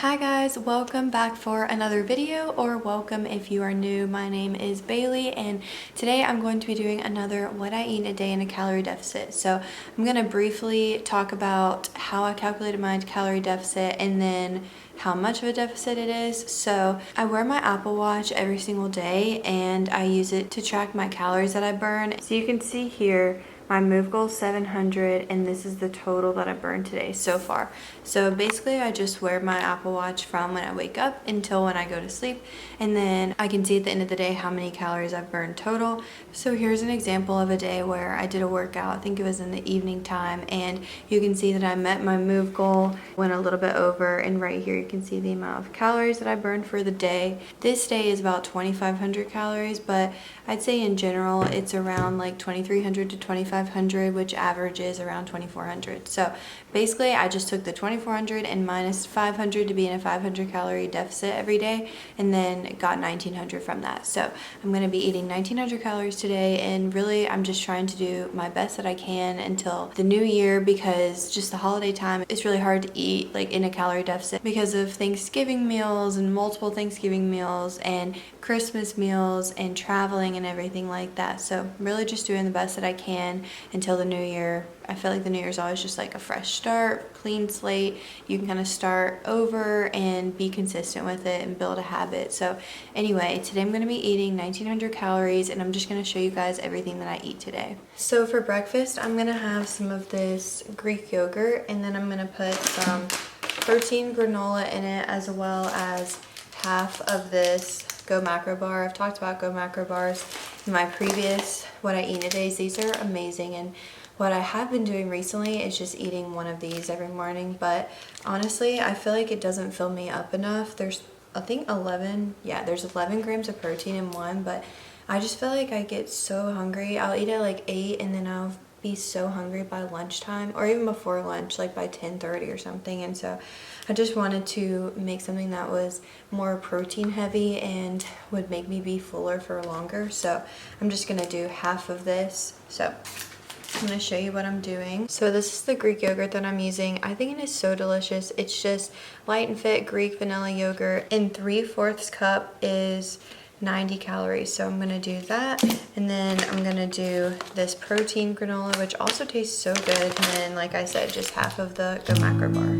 Hi guys, welcome back for another video, or welcome if you are new. My name is Bailey and today I'm going to be doing another what I eat in a day in a calorie deficit. So I'm going to briefly talk about how I calculated my calorie deficit and then how much of a deficit it is. So I wear my Apple Watch every single day and I use it to track my calories that I burn. So you can see here my move goal is 700 and this is the total that I burned today so far. So basically I just wear my Apple Watch from when I wake up until when I go to sleep, and then I can see at the end of the day how many calories I've burned total. So here's an example of a day where I did a workout. I think it was in the evening time, and you can see that I met my move goal, went a little bit over, and right here you can see the amount of calories that I burned for the day. This day is about 2,500 calories, but I'd say in general it's around like 2,300 to 2,500, which averages around 2,400. So basically I just took the 2,400 and minus 500 to be in a 500 calorie deficit every day, and then got 1,900 from that. So I'm going to be eating 1,900 calories today, and really I'm just trying to do my best that I can until the new year, because just the holiday time it's really hard to eat like in a calorie deficit because of Thanksgiving meals and multiple Thanksgiving meals and Christmas meals and traveling and everything like that. So I'm really just doing the best that I can until the new year. I feel like the new year is always just like a fresh start, clean slate. You can kind of start over and be consistent with it and build a habit. So anyway, today I'm going to be eating 1,900 calories, and I'm just going to show you guys everything that I eat today. So for breakfast, I'm going to have some of this Greek yogurt, and then I'm going to put some protein granola in it, as well as half of this Go Macro bar. I've talked about Go Macro bars in my previous what I eat in a day. These are amazing, and what I have been doing recently is just eating one of these every morning, but honestly I feel like it doesn't fill me up enough. There's I think 11 grams of protein in one, but I just feel like I get so hungry. I'll eat at like 8 and then I'll be so hungry by lunchtime, or even before lunch, like by 10:30 or something. And so I just wanted to make something that was more protein heavy and would make me be fuller for longer. So I'm just gonna do half of this. So I'm going to show you what I'm doing. So this is the Greek yogurt that I'm using. I think it is so delicious. It's just light and fit Greek vanilla yogurt, and 3/4 cup is 90 calories. So I'm going to do that, and then I'm going to do this protein granola, which also tastes so good, and then like I said, just half of the Go Macro bar.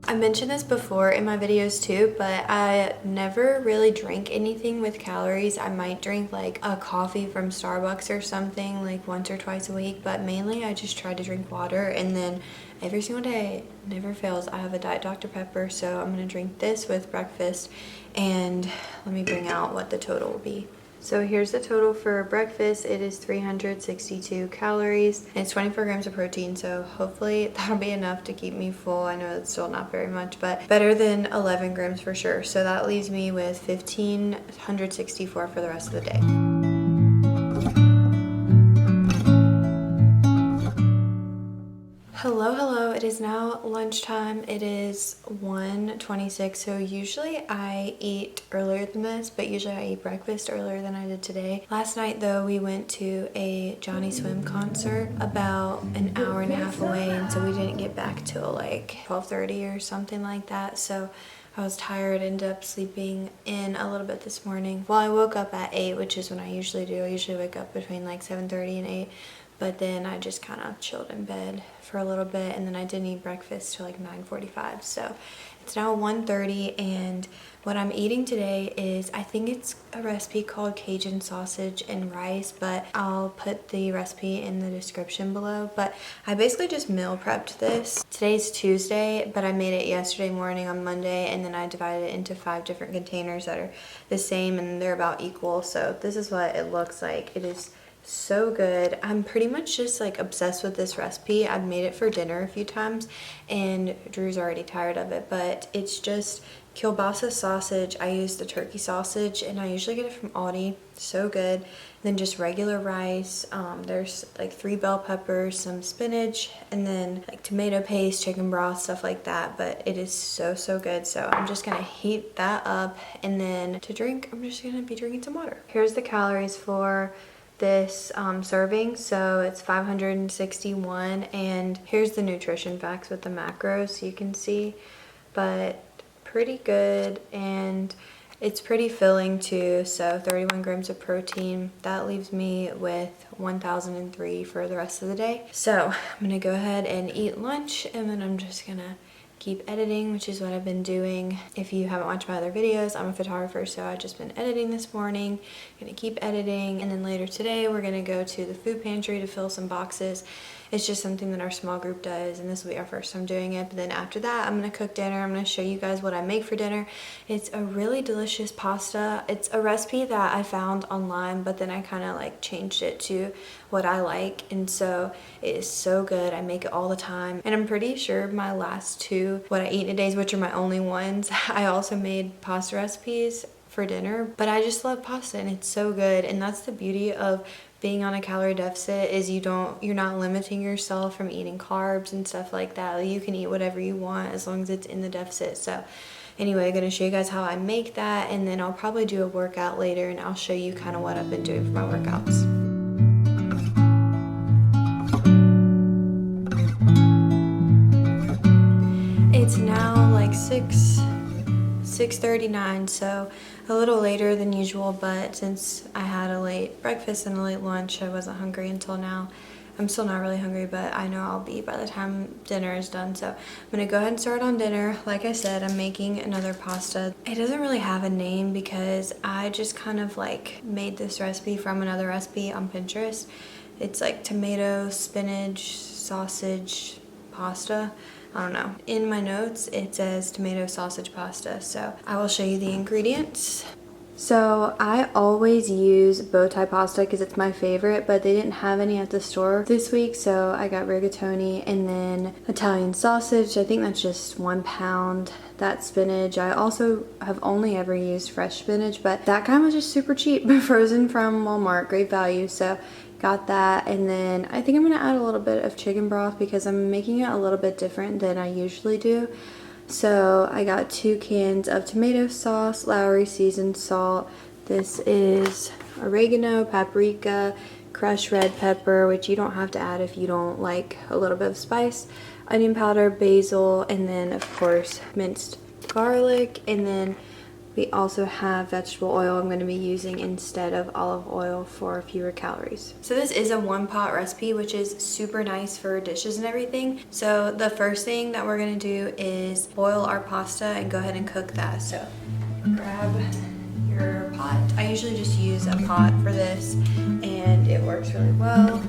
I mentioned this before in my videos too, but I never really drink anything with calories. I might drink like a coffee from Starbucks or something like once or twice a week, but mainly I just try to drink water, and then every single day, never fails, I have a Diet Dr. Pepper. So I'm gonna drink this with breakfast, and let me bring out what the total will be. So here's the total for breakfast. It is 362 calories and it's 24 grams of protein, so hopefully that'll be enough to keep me full. I know it's still not very much, but better than 11 grams for sure. So that leaves me with 1,564 for the rest of the day. Hello, it is now lunchtime. It is 1:26, so usually I eat earlier than this, but usually I eat breakfast earlier than I did today. Last night though, we went to a Johnny Swim concert about an hour and a half away, and so we didn't get back till like 12:30 or something like that. So I was tired, ended up sleeping in a little bit this morning. Well, I woke up at 8, which is when I usually do. I usually wake up between like 7:30 and 8. but then I just kind of chilled in bed for a little bit, and then I didn't eat breakfast till like 9:45. So it's now 1:30, and what I'm eating today is, I think it's a recipe called Cajun sausage and rice, but I'll put the recipe in the description below. But I basically just meal prepped this. Today's Tuesday, but I made it yesterday morning on Monday, and then I divided it into 5 different containers that are the same and they're about equal. So this is what it looks like. It is so good. I'm pretty much just like obsessed with this recipe. I've made it for dinner a few times and Drew's already tired of it, but it's just kielbasa sausage. I use the turkey sausage and I usually get it from Aldi. So good. And then just regular rice. There's like 3 bell peppers, some spinach, and then like tomato paste, chicken broth, stuff like that. But it is so good. So I'm just gonna heat that up, and then to drink, I'm just gonna be drinking some water. Here's the calories for this serving. So it's 561, and here's the nutrition facts with the macros so you can see. But pretty good, and it's pretty filling too. So 31 grams of protein. That leaves me with 1003 for the rest of the day. So I'm gonna go ahead and eat lunch, and then I'm just gonna keep editing, which is what I've been doing. If you haven't watched my other videos, I'm a photographer, so I've just been editing this morning. I'm gonna keep editing, and then later today we're gonna go to the food pantry to fill some boxes. It's just something that our small group does, and this will be our first time doing it. But then after that, I'm gonna cook dinner. I'm gonna show you guys what I make for dinner. It's a really delicious pasta. It's a recipe that I found online, but then I kind of like changed it to what I like, and so it is so good. I make it all the time, and I'm pretty sure my last 2 what I eat in a days, which are my only ones, I also made pasta recipes for dinner. But I just love pasta, and it's so good. And that's the beauty of being on a calorie deficit, is you're not limiting yourself from eating carbs and stuff like that. Like, you can eat whatever you want as long as it's in the deficit. So anyway, I'm gonna show you guys how I make that, and then I'll probably do a workout later, and I'll show you kind of what I've been doing for my workouts. It's now like 6:39, so a little later than usual, but since I had a late breakfast and a late lunch, I wasn't hungry until now. I'm still not really hungry, but I know I'll be by the time dinner is done. So I'm gonna go ahead and start on dinner. Like I said, I'm making another pasta. It doesn't really have a name because I just kind of like made this recipe from another recipe on Pinterest. It's like tomato, spinach, sausage, pasta. I don't know. In my notes, it says tomato sausage pasta. So I will show you the ingredients. So I always use bow tie pasta because it's my favorite, but they didn't have any at the store this week, so I got rigatoni, and then Italian sausage. I think that's just 1 pound. That spinach. I also have only ever used fresh spinach, but that kind was just super cheap, frozen from Walmart, great value. So got that, and then I think I'm gonna add a little bit of chicken broth because I'm making it a little bit different than I usually do. So I got 2 cans of tomato sauce, Calorie seasoned salt. This is oregano, paprika, crushed red pepper, which you don't have to add if you don't like a little bit of spice, onion powder, basil, and then of course minced garlic. And then we also have vegetable oil I'm going to be using instead of olive oil for fewer calories. So this is a 1-pot recipe, which is super nice for dishes and everything. So the first thing that we're going to do is boil our pasta and go ahead and cook that. So grab your pot. I usually just use a pot for this, and it works really well.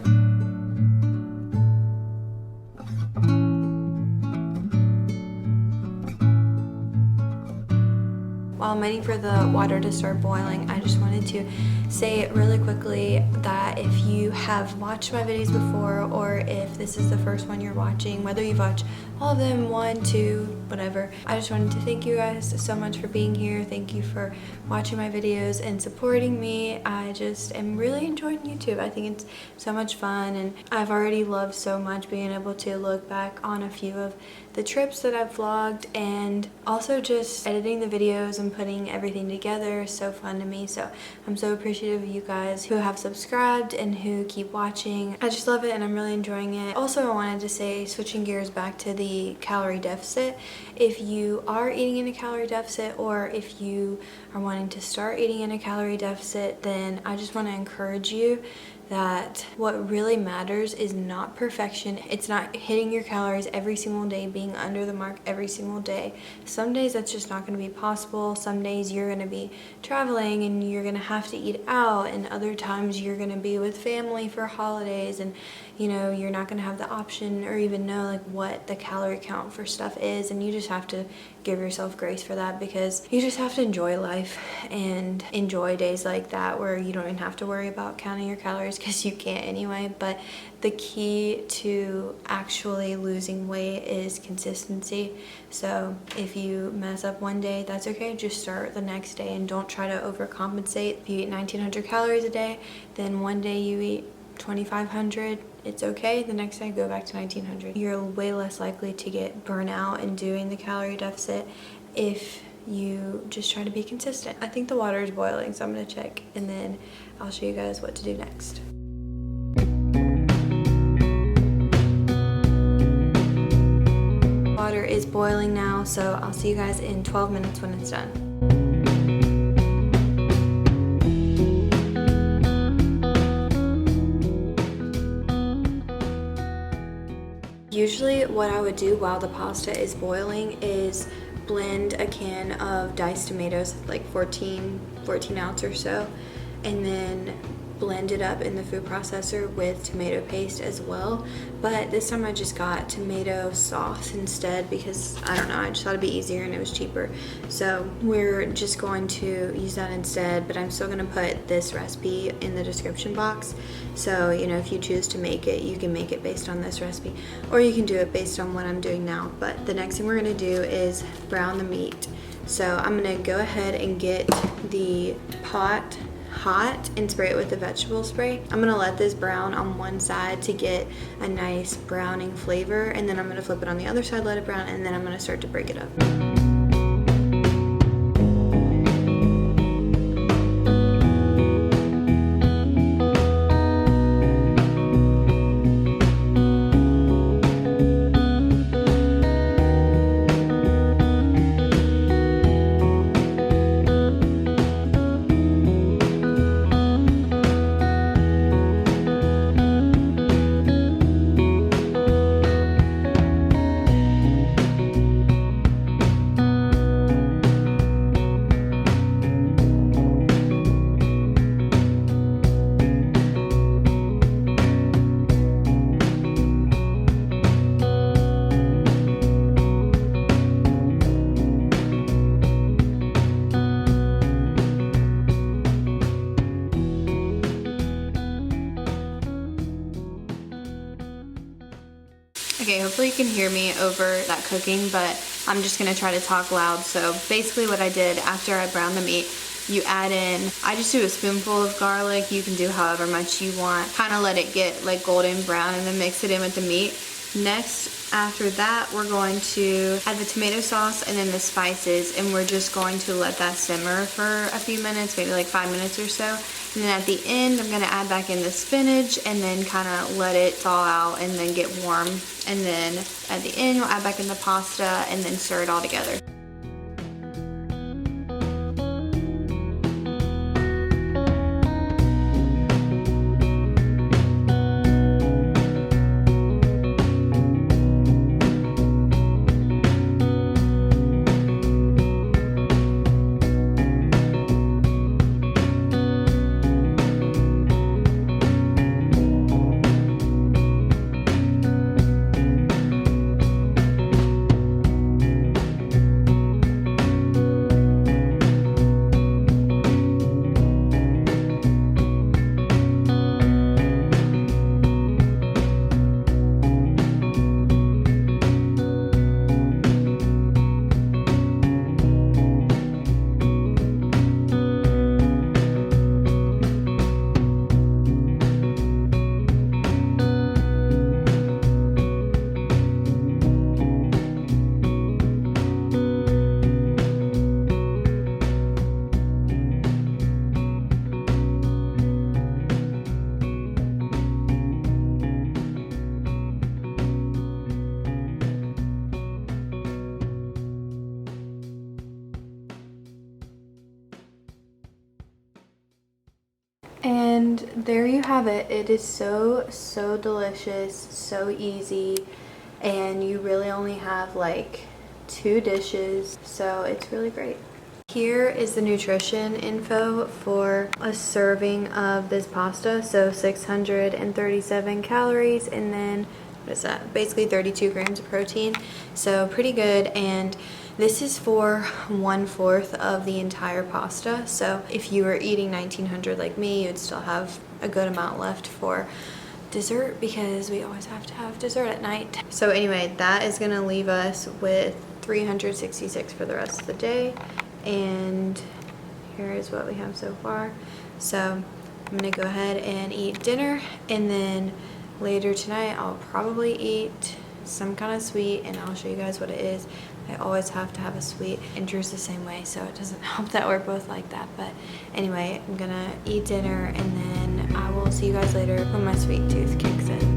While I'm waiting for the water to start boiling, I just wanted to say really quickly that if you have watched my videos before, or if this is the first one you're watching, whether you've watched all of them, 1, 2, whatever, I just wanted to thank you guys so much for being here. Thank you for watching my videos and supporting me. I just am really enjoying YouTube. I think it's so much fun, and I've already loved so much being able to look back on a few of the trips that I've vlogged, and also just editing the videos and putting everything together is so fun to me. So I'm so appreciative of you guys who have subscribed and who keep watching. I just love it, and I'm really enjoying it. Also, I wanted to say, switching gears back to the calorie deficit, if you are eating in a calorie deficit, or if you are wanting to start eating in a calorie deficit, then I just want to encourage you that what really matters is not perfection. It's not hitting your calories every single day, being under the mark every single day. Some days that's just not going to be possible. Some days you're going to be traveling and you're going to have to eat out, and other times you're going to be with family for holidays, and you're not going to have the option or even know like what the calorie count for stuff is, and you just have to give yourself grace for that, because you just have to enjoy life and enjoy days like that where you don't even have to worry about counting your calories, because you can't anyway. But the key to actually losing weight is consistency. So if you mess up one day, that's okay. Just start the next day and don't try to overcompensate. If you eat 1900 calories a day, then one day you eat 2500, it's okay. The next day go back to 1900. You're way less likely to get burnout in doing the calorie deficit if you just try to be consistent. I think the water is boiling, so I'm gonna check and then I'll show you guys what to do next. Water is boiling now, so I'll see you guys in 12 minutes when it's done. Usually what I would do while the pasta is boiling is blend a can of diced tomatoes, like 14 ounce or so, and then blend it up in the food processor with tomato paste as well. But this time I just got tomato sauce instead, because I don't know, I just thought it'd be easier and it was cheaper. So we're just going to use that instead, but I'm still gonna put this recipe in the description box. So, if you choose to make it, you can make it based on this recipe, or you can do it based on what I'm doing now. But the next thing we're gonna do is brown the meat. So I'm gonna go ahead and get the pot hot and spray it with the vegetable spray. I'm gonna let this brown on one side to get a nice browning flavor, and then I'm gonna flip it on the other side, let it brown, and then I'm gonna start to break it up. Okay, hopefully you can hear me over that cooking, but I'm just gonna try to talk loud. So basically what I did after I browned the meat, you add in, I just do a spoonful of garlic. You can do however much you want. Kind of let it get like golden brown and then mix it in with the meat. Next, after that, we're going to add the tomato sauce and then the spices, and we're just going to let that simmer for a few minutes, maybe like 5 minutes or so. And then at the end, I'm gonna add back in the spinach and then kind of let it thaw out and then get warm. And then at the end, we'll add back in the pasta and then stir it all together. And there you have it. It is so delicious, so easy, and you really only have like 2 dishes, so it's really great. Here is the nutrition info for a serving of this pasta. So 637 calories, and then what is that? Basically 32 grams of protein. So pretty good, and this is for 1/4 of the entire pasta. So if you were eating 1900 like me, you'd still have a good amount left for dessert, because we always have to have dessert at night. So anyway, that is gonna leave us with 366 for the rest of the day. And here is what we have so far. So I'm gonna go ahead and eat dinner, and then later tonight I'll probably eat some kind of sweet, and I'll show you guys what it is. I always have to have a sweet, and Drew's the same way, so it doesn't help that we're both like that. But anyway, I'm gonna eat dinner, and then I will see you guys later when my sweet tooth kicks in.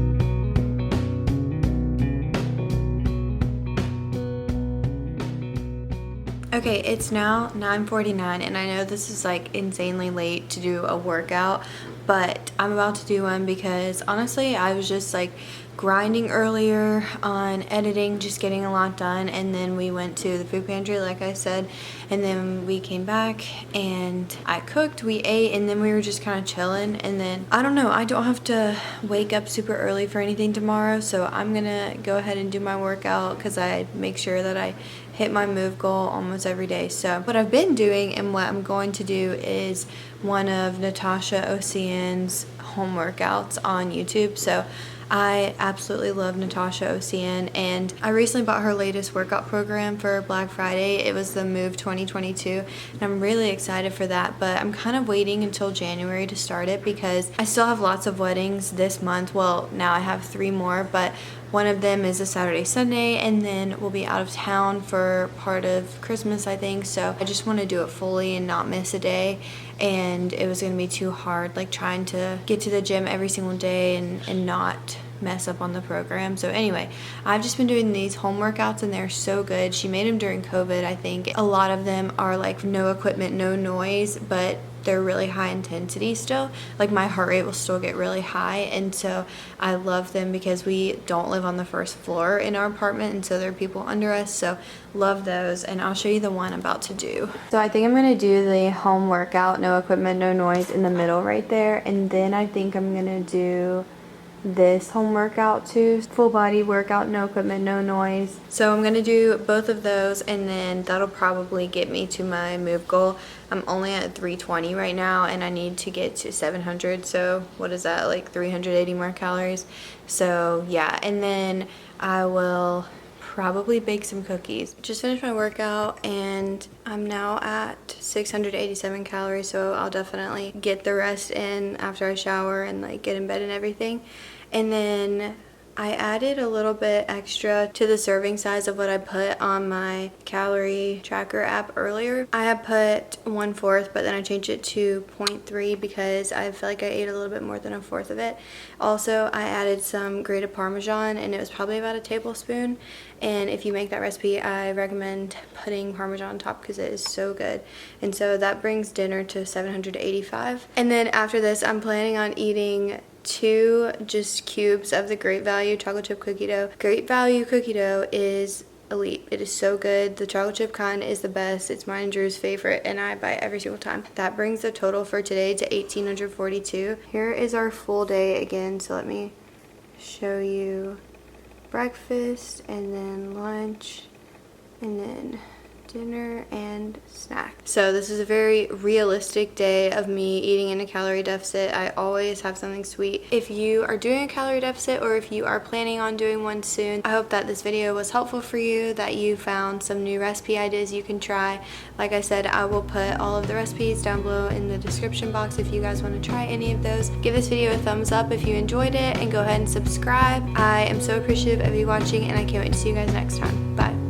Okay, it's now 9:49, and I know this is like insanely late to do a workout, but I'm about to do one because honestly I was just like grinding earlier on editing, just getting a lot done, and then we went to the food pantry like I said, and then we came back and I cooked, we ate, and then we were just kind of chilling. And then I don't know, I don't have to wake up super early for anything tomorrow, so I'm gonna go ahead and do my workout because I make sure that I hit my move goal almost every day. So what I've been doing and what I'm going to do is one of Natasha Ocean's home workouts on YouTube. So I absolutely love Natasha Ocean, and I recently bought her latest workout program for Black Friday. It was the Move 2022, and I'm really excited for that, but I'm kind of waiting until January to start it because I still have lots of weddings this month. Well, now I have 3 more, but one of them is a Saturday, Sunday, and then we'll be out of town for part of Christmas, I think. So I just want to do it fully and not miss a day. And it was going to be too hard, like trying to get to the gym every single day and not mess up on the program. So anyway, I've just been doing these home workouts, and they're so good. She made them during COVID, I think. A lot of them are like no equipment, no noise, but they're really high intensity still. Like my heart rate will still get really high, and so I love them because we don't live on the first floor in our apartment, and so there are people under us, so love those. And I'll show you the one I'm about to do. So I think I'm gonna do the home workout, no equipment, no noise, in the middle right there, and then I think I'm gonna do this home workout too, full body workout, no equipment, no noise. So I'm gonna do both of those, and then that'll probably get me to my move goal. I'm only at 320 right now, and I need to get to 700. So what is that, like 380 more calories? So yeah, and then I will probably bake some cookies. Just finished my workout, and I'm now at 687 calories, so I'll definitely get the rest in after I shower and like get in bed and everything. And then I added a little bit extra to the serving size of what I put on my calorie tracker app earlier. I had put 1/4, but then I changed it to 0.3 because I feel like I ate a little bit more than 1/4 of it. Also, I added some grated Parmesan, and it was probably about a tablespoon. And if you make that recipe, I recommend putting Parmesan on top because it is so good. And so that brings dinner to 785. And then after this, I'm planning on eating 2 just cubes of the Great Value chocolate chip cookie dough. Great Value cookie dough is elite. It is so good. The chocolate chip kind is the best. It's mine and Drew's favorite, and I buy it every single time. That brings the total for today to 1,842. Here is our full day again, so let me show you breakfast, and then lunch, and then dinner and snack. So this is a very realistic day of me eating in a calorie deficit. I always have something sweet. If you are doing a calorie deficit, or if you are planning on doing one soon, I hope that this video was helpful for you, that you found some new recipe ideas you can try. Like I said, I will put all of the recipes down below in the description box if you guys want to try any of those. Give this video a thumbs up if you enjoyed it, and go ahead and subscribe. I am so appreciative of you watching, and I can't wait to see you guys next time. Bye.